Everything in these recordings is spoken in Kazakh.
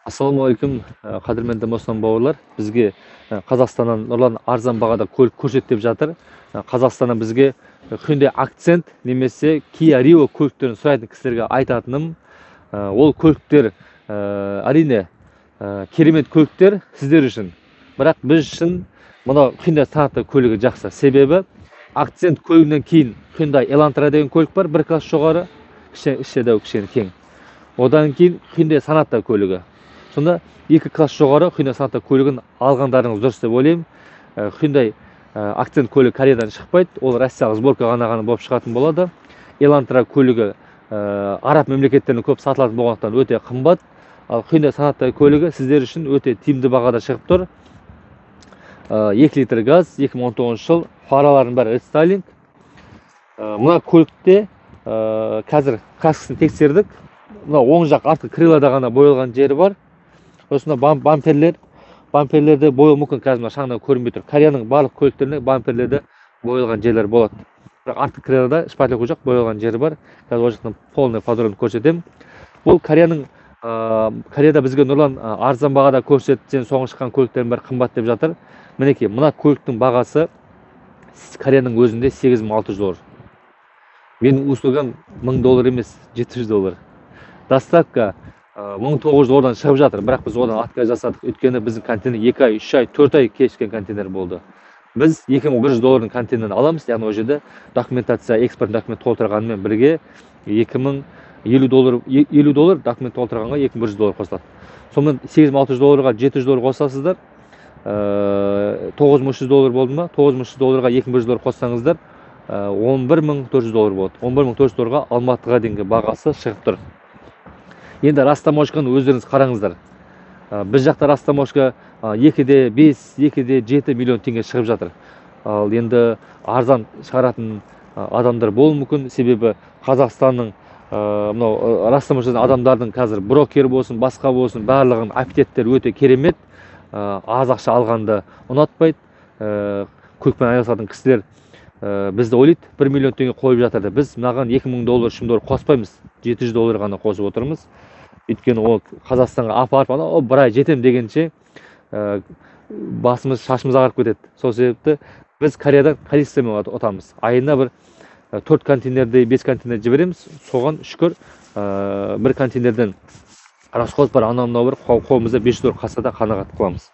Ассалаумағалейкум, қадірменді мұсылман бауырлар. Бізге Қазақстаннан нұрлан арзан бағада көлік көрсетіп жатыр. Қазақстаннан бізге Hyundai Accent немесе Kia Rio көліктерін сұрайтын кісілерге айтатыным, ол көліктер әрине керемет көліктер сіздер үшін. Бірақ біз үшін мына Hyundai санатты көлігі жақсы. Себебі Accent көлігінен кейін Hyundai Elantra деген көлік бар, бір класс жоғары, кішкене кең. Одан кейін Hyundai санатты көлігі. Сонда екі класс жоғары Hyundai санатты көлігін алғандарыңыз дұрыс деп ойлаймын. Hyundai Accent көлігі Кореядан шықпайды, ол Россиялық сборка ғана болып шығатын болады. Elantra көлігі араб мемлекеттерінде көп сатылатын болғандықтан өте қымбат. Ал Hyundai санатты көлігі сіздер үшін өте тиімді бағада шығып тұр. 2 литр газ, 2019 жыл, фаралардың бәрі рестайлинг. Мына көлікте қазір каскасын тексердік. Мына оң жақ артқы крылада ғана боялған жері бар. Осында бамперлерде бояу мүмкін, қазір мына шаңнан көрінбей тұр. Кореяның барлық көліктерінде бамперлерде боялған жерлер болады. Бірақ артқы крылада шпатлек жақ боялған жері бар. Қазір ол жақтан полный подробно көрсетемін. Бұл Кореяда бізге нұрлан арзан бағада көрсеткен соңғы шыққан көліктердің бәрі қымбат деп жатыр. Мінекей, мына көліктің бағасы Кореяның өзінде $8600. Менің услугам $1000 емес, $700. Доставка $1900 шығып жатыр, бірақ біз одан отказ жасадық. Өйткені біздің контейнер 2 ай, 3 ай, 4 ай кешкен контейнер болды. Біз $2100 контейнерін аламыз, яғни ол жерде документация, экспорт документ толтырғанмен бірге $50 документ толтырғанға $2100 қосылады. Сонымен $8600-ға $700 қосасыздар, $9300 болды ма? $9300-ға $2100 қоссаңыздар $11400 болады. $11400-ға Алматыға дейінгі бағасы шығып тұр. Енді растаможканы өздеріңіз қараңыздар. Біз жақта растаможка 2-де 5, 2-де 7 миллион теңге шығып жатыр. Ал енді арзан шығаратын адамдар болуы мүмкін, себебі Қазақстанның растаможкасын адамдардың қазір брокер болсын, басқа болсын, барлығын аппетиттері өте керемет. Аз ақша алғанды ұнатпайды. Көкпен айналысатын кісілер бізді ойлайды, 1 миллион теңге қойып жатырды. Біз мынаған $2000 $3000 қоспаймыз, $700 ғана қосып отырмыз. Өйткені ол Қазақстанға апарып, бір ай жетем дегенше басымыз, шашымыз ағарып кетеді. Сол себепті біз Кореядан количествомен отамыз. Айына бір 4 контейнердей 5 контейнер жібереміз. Соған шүкір бір контейнерден расход бар, анау бір қолымызда $500 қалса да қанағат қыламыз.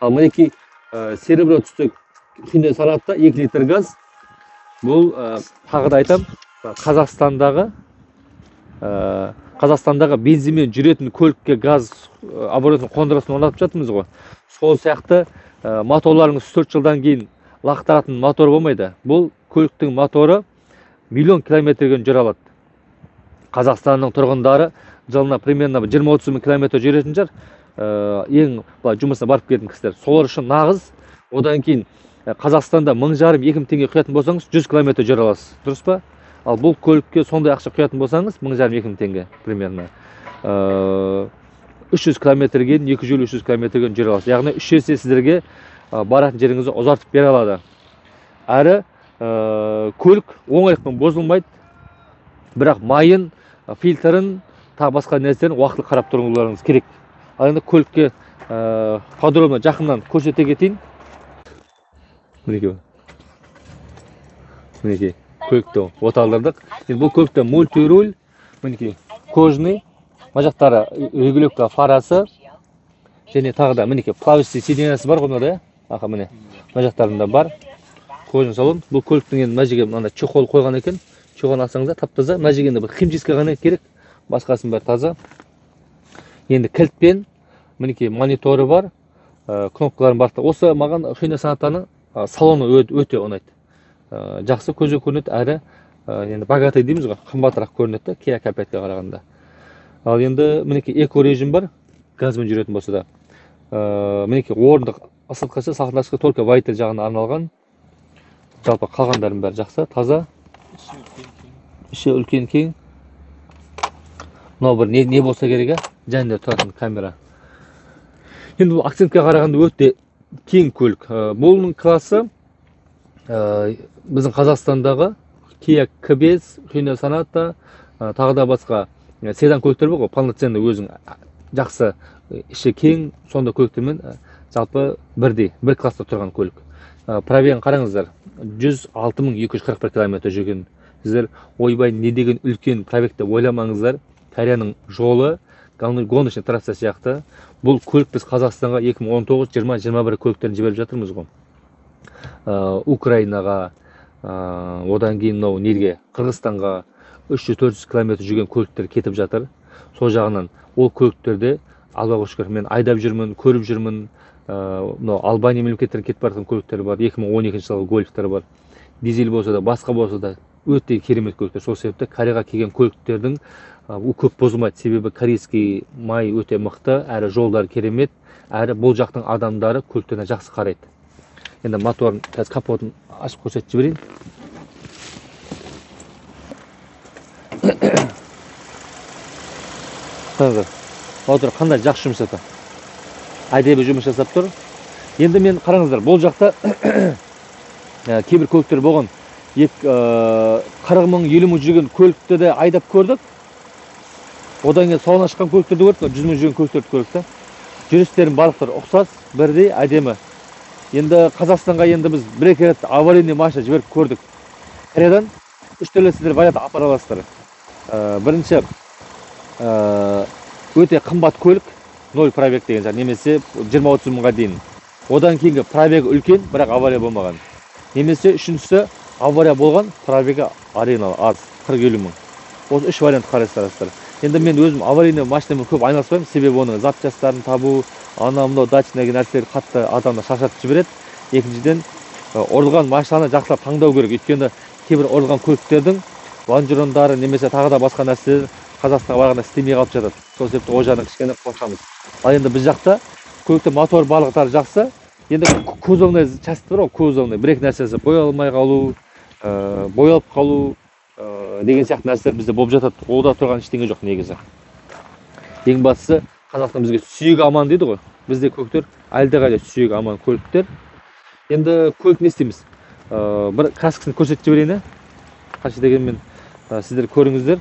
Ал мінекей серебро түсті Hyundai санатта 2 литр газ. Бұл тағы да айтам, Қазақстандағы бензинмен жүретін көлікке газ оборотын қондырғысын орнатып жатырмыз ғой. Сол сияқты моторларыңыз 4 жылдан кейін лақтыратын мотор болмайды. Бұл көліктің моторы миллион километрге жүре алады. Қазақстанның тұрғындары жылына примерно 20-30 мың километр жүретін жер, ең жұмысына барып келетін кісілер. Солар үшін нағыз. Одан кейін Қазақстанда 1500-2000 теңге құятын болсаңыз 100 километр жүре аласыз, дұрыс па? Ал бұл көлікке сондай ақша құятын болсаңыз 1500-2000 теңге примерно 300 километрге, 250-300 километрге жүре аласыз. Яғни 3 есе сіздерге баратын жеріңізді ұзартып бере алады. Әрі көлік оңайлықпен бұзылмайды, бірақ майын, фильтрін, тағы басқа нәрселерін уақытлы қарап тұруларыңыз керек. Ал енді көлікке подробно жақыннан көрсете кетейін. Мінекей, көлікті оталдырдық. Бұл көлікті мультируль, мінекей, кожный, мажақтары регулировка фарасы, және тағы да мінекей плавочный сиденьясы бар ғой, да? Аха, міне, мажақтарында бар. Кожный салон. Бұл көліктің енді мәжеге чехол қойған екен. Чехол алсаңызда тап-таза, мәжегенде бір химчистка ғана керек, басқасын бәрі таза. Енді кілтпен, мінекей мониторы бар, кнопкаларын бар. Осы маған Hyundai санаттарының салоны өте ұнайды. Жақсы көзге көрінеді, әрі енді богатый дейміз ғой, қымбатырақ көрінеді Kia K5-ке қарағанда. Ал енді мінекей эко режим бар, газбен жүретін болса да. Мінекей орындық асылқасы сақындашқы только вайтер жағына арналған. Жалпы қалғандардың бәрі жақсы, таза. Іші үлкен кең. Мынау бір не болса керек, жәнде тұратын камера. Енді бұл Accentке қарағанда өте кең көлік. Бұның классы біздің Қазақстандағы Kia K5, Hyundai Sonata, тағы да басқа седан көліктер бар ғой, полноценный өзің жақсы іші кең, сонда көліктермен жалпы бірдей, бір класста тұрған көлік. Пробегін қараңыздар, 106.241 километр жүрген. Сіздер ойбай не деген үлкен пробег деп ойламаңыздар. Кореяның жолы гоночный трасса сияқты. Бұл көлік біз Қазақстанға 2019, 20, 21 көліктерін жіберіп жатырмыз ғой. Украинаға, одан кейін нерге, Қырғызстанға 300-400 километр жүрген көліктер кетіп жатыр. Сол жағынан ол көліктерде Аллаға шүкір мен айдап жүрмін, көріп жүрмін. Албания мемлекеттерін кетіп бара жатқан көліктер бар. 2012 жылғы гольфтер бар. Дизель болса да, басқа болса да өте керемет көліктер. Сол себепті Кореяға келген көліктердің көп бұзылмайды. Себебі корейский май өте мықты, әрі жолдар керемет, әрі бұл жақтың адамдары көліктеріне жақсы қарайды. Енді моторын, қазір капотын ашып көрсетіп жіберейін. Қараңыздар, мотор қандай жақсы жұмыс жасап, әдемі жұмыс жасап тұр. Енді мен қараңыздар, бұл жақта кейбір көліктер болған. 40 мың, 50 мың жүрген көлікті де айдап көрдік. Одан кейін салон ашқан көліктерді көрдік, 100 мың жүрген көліктерді көрдік. Жүрістерін барлықтары ұқсас, бірдей әдемі. Енді Қазақстанға енді біз бір-екі рет аварийный машина жіберіп көрдік. Кореядан 3 түрлі сіздер баяғыда апара аласыздар. Бірінші өте қымбат көлік, 0 пробег деген жер, немесе 20-30 мыңға дейін. Одан кейінгі пробегі үлкен, бірақ авария болмаған. Немесе үшіншісі авария болған, пробегі ареналы аз, 40-50 мың. Осы 3 вариант қарастырасыздар. Енді мен өзім аварийный машинамен көп айналыспаймын, себебі оның запчастарын табу, мынау дачный нәрселер қатты адамды шаршатып жібереді. Екіншіден, ұрылған машинаны жақсылап таңдау керек. Өйткені кейбір ұрылған көліктердің лонжерондары немесе тағы да басқа нәрселер Қазақстанға барғанда істемей қалып жатады. Сол себепті ол жағынан кішкене қорқамыз. Ал енді біз жақта көліктің мотор барлықтары жақсы. Енді кузовный часть бар ғой, кузовный бір-екі нәрсесі боялмай қалу, боялып қалу деген сияқты нәрселер бізде болып жатады. Олда тұрған ештеңе жоқ негізі. Ең бастысы Қазақстан бізге сүйегі аман дейді ғой. Бізде көліктер әлдеқайда сүйегі аман көліктер. Енді көлік не істейміз? Бір краскасын көрсетіп жіберейін. Қанша дегенмен сіздер көріңіздер.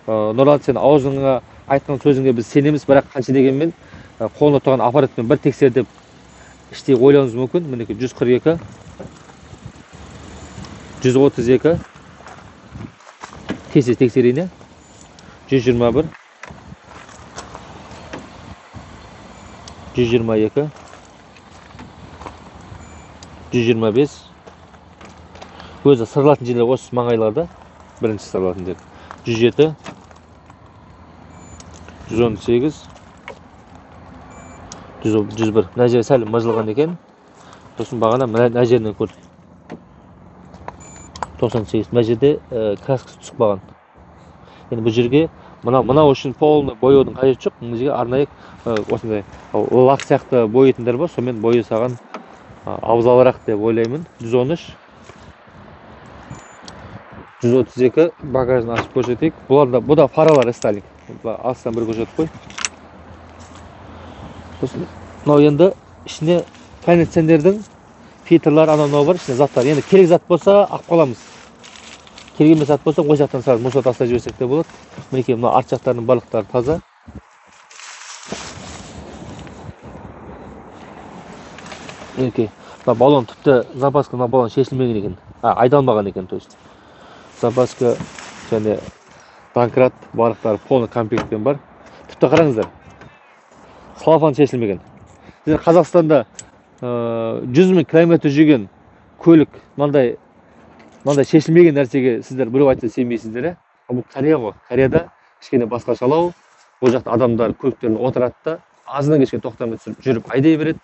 Нұрлан, сен аузыңа айтқан сөзіңе біз сенеміз, бірақ қанша дегенмен қолында тұрған аппаратпен бір тексер деп іштей ойлауыңыз мүмкін. Мінекей 142, 132, тексерейін. 121, 122, 125. Өзі сырылатын жерлер осы маңайларда. Бірінші сырылатын жер. 107, 118, 101. Мына жері сәл мыжылған екен. Сосын бағана мына жерінен көрдік. 98. Мына жерде краскасы түсіп қалған. Енді бұл жерге мынау үшін полный бояудың қажеті жоқ. Мына жерге арнайы осындай лак сияқты боятындар бар. Сонымен боясаған абзалырақ деп ойлаймын. 113, 132. Багажын ашып көрсетейік. Бұл да фаралар рестайлинг. Алыстан бір көрсетіп қой. Мынау енді ішіне кондиционердің фильтрлар анау бар, ішіне заттар. Енді керек зат болса алып қаламыз. Керек емес зат болса осы жақтан сразу мусор тастай жіберсек те болады. Мінекей мына арт жақтарының барлықтары таза. Мінекей мына баллон тіпті запаска, мына баллон шешілмеген екен. Айдалмаған екен, то есть. Запаска және домкрат барлықтары полный комплектпен бар. Тіпті қараңыздар. Клапан шешілмеген. Қазақстанда 100 мың километр жүрген көлік мынандай шешілмеген нәрсеге сіздер біреу айтса сенбейсіздер. Бұл Корея ғой. Кореяда кішкене басқашалау. Бұл жақта адамдар көліктерін отырады да азынан кешке тоқтамай жүріп айдай береді.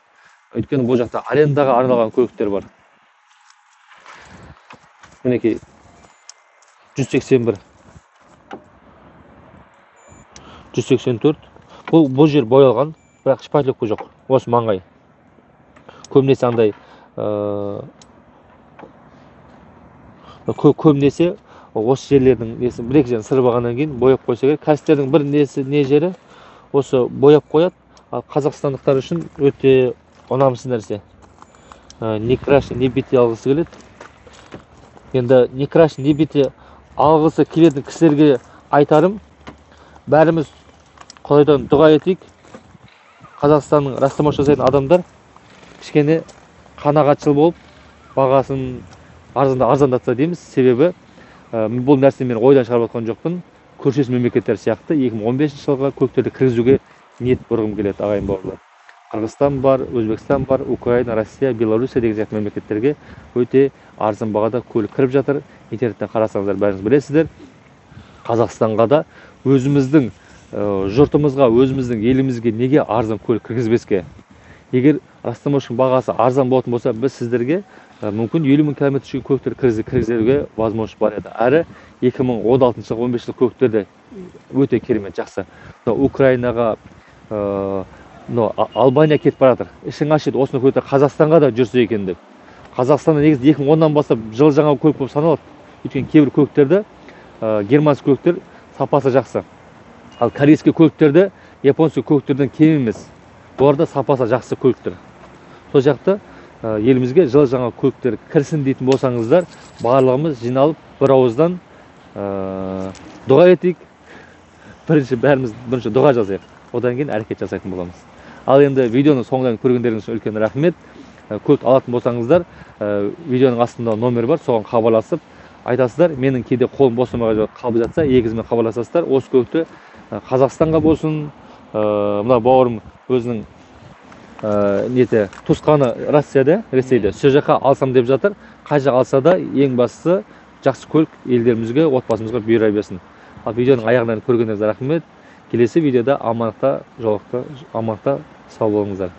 Өйткені бұл жақта арендаға арналған көліктер бар. Мінекей 181, 184. Бұл жер боялған, бірақ шпатлевка жоқ. Осы маңғай. Көбінесе андай көбінесе осы жерлердің несін бір-екі жерін сырып алғаннан кейін бояп қойса керек. Кәсіптердің бір не жері осы бояп қояды. Ал қазақстандықтар үшін өте ұнамсыз нәрсе. Не краще, не бите алғысы келеді. Енді не краще, не бите алғысы келетін кісілерге айтарым, бәріміз Құдайдан дұға етейік. Қазақстанның растамаш жасайтын адамдар кішкене қанағатшыл болып, бағасын арзандатса дейміз. Себебі бұл нәрсені мен ойдан шығарып отқан жоқпын. Көршілес мемлекеттер сияқты 2015 жылға көліктерді кіргізуге ниет бұрғым келеді, ағайын бауырлар. Қырғызстан бар, Өзбекстан бар, Украина, Россия, Белоруссия деген сияқты мемлекеттерге өте арзан бағада көлік кіріп жатыр. Интернеттен қарасаңыздар бәріңіз білесіздер. Қазақстанға да өзіміздің жұртымызға, өзіміздің елімізге неге арзан көлік кіргізбеске? Егер растамаушының бағасы арзан болатын болса, біз сіздерге мүмкін 50 000 км жүрген көліктер кіргізуге возможность бар еді. Әрі 2016 жыл 15 жыл көліктерді өте керемет, жақсы. Украинаға, Албания кетіп баратыр. Ішің ашиды, осыны көліктер Қазақстанға да жүрсе екен деп. Қазақстанда негізі 2010-нан бастап жыл жаңа көлік болып саналады. Өйткені кейбір көліктерді, германский көліктер сапасы жақсы. Ал корейский көліктерді японский көліктерден кем емес. Оларда сапасы жақсы көліктер. Сол жақты елімізге жыл жаңа көліктер кірсін дейтін болсаңыздар, барлығымыз жиналып бір ауыздан дұға етейік. Бірінші дұға жазайық. Одан кейін әрекет жасайтын боламыз. Ал енді видеоны соңынан көргендеріңіз үшін үлкен рахмет. Көлік алатын болсаңыздар, видеоның астында номер бар, соған хабарласып айтасыздар. Менің кейде қолым босамай қалып жатса, егізімен хабарласасыздар. Осы көлікті Қазақстанға болсын, мына бауырым өзінің туысқаны Ресейде, сол жаққа алсам деп жатыр. Қай жақ алса да ең бастысы жақсы көлік елдерімізге, отбасымызға бұйыра берсін. Ал видеоның аяғынан көргендеріңізге рахмет. Келесі видеода амандықта, жолықта, амандықта сау болыңыздар.